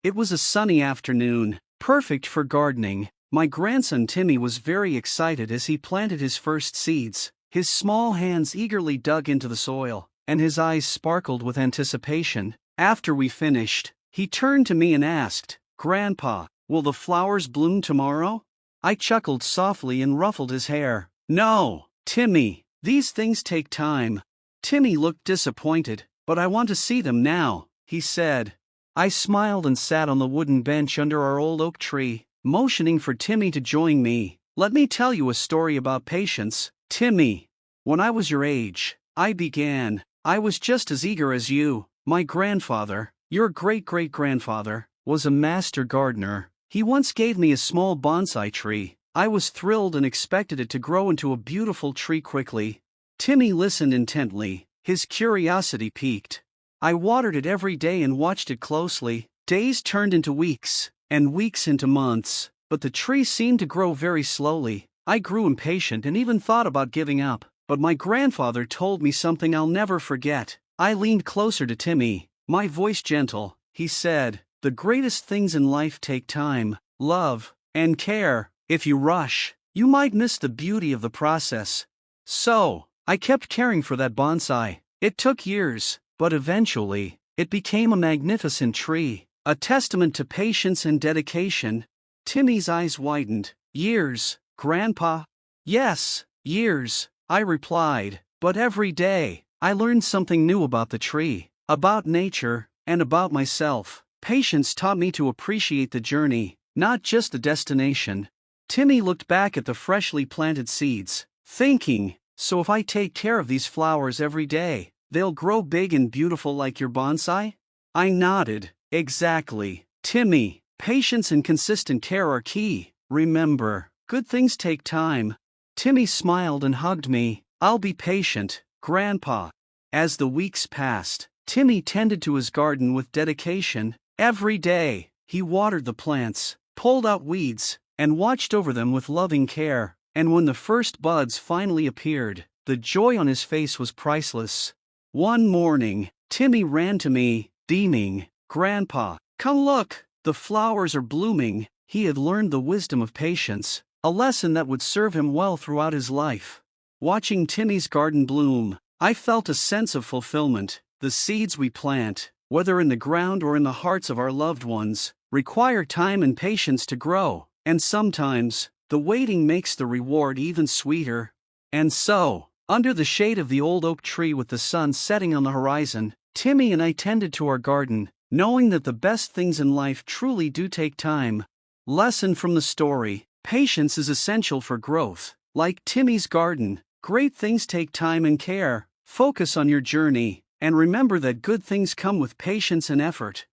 It was a sunny afternoon, perfect for gardening. My grandson Timmy was very excited as he planted his first seeds. His small hands eagerly dug into the soil, and his eyes sparkled with anticipation. After we finished, he turned to me and asked, "Grandpa, will the flowers bloom tomorrow?" I chuckled softly and ruffled his hair. "No, Timmy, these things take time." Timmy looked disappointed. "But I want to see them now," he said. I smiled and sat on the wooden bench under our old oak tree, motioning for Timmy to join me. "Let me tell you a story about patience, Timmy. When I was your age, I began. I was just as eager as you. My grandfather, your great-great-grandfather, was a master gardener. He once gave me a small bonsai tree. I was thrilled and expected it to grow into a beautiful tree quickly." Timmy listened intently, his curiosity piqued. I watered it every day and watched it closely. Days turned into weeks, and weeks into months, but the tree seemed to grow very slowly. I grew impatient and even thought about giving up, but my grandfather told me something I'll never forget. I leaned closer to Timmy, my voice gentle. He said, "The greatest things in life take time, love, and care. If you rush, you might miss the beauty of the process." So, I kept caring for that bonsai. It took years, but eventually, it became a magnificent tree, a testament to patience and dedication. Timmy's eyes widened. "Years, Grandpa?" "Yes, years," I replied, "but every day, I learned something new about the tree, about nature, and about myself. Patience taught me to appreciate the journey, not just the destination." Timmy looked back at the freshly planted seeds, thinking, "So if I take care of these flowers every day, they'll grow big and beautiful like your bonsai?" I nodded. "Exactly, Timmy. Patience and consistent care are key. Remember, good things take time." Timmy smiled and hugged me. "I'll be patient, Grandpa." As the weeks passed, Timmy tended to his garden with dedication. Every day, he watered the plants, pulled out weeds, and watched over them with loving care. And when the first buds finally appeared, the joy on his face was priceless. One morning, Timmy ran to me, beaming, "Grandpa, come look, the flowers are blooming." He had learned the wisdom of patience, a lesson that would serve him well throughout his life. Watching Timmy's garden bloom, I felt a sense of fulfillment. The seeds we plant, whether in the ground or in the hearts of our loved ones, require time and patience to grow, and sometimes, the waiting makes the reward even sweeter. And so, under the shade of the old oak tree with the sun setting on the horizon, Timmy and I tended to our garden, knowing that the best things in life truly do take time. Lesson from the story: patience is essential for growth. Like Timmy's garden, great things take time and care. Focus on your journey, and remember that good things come with patience and effort.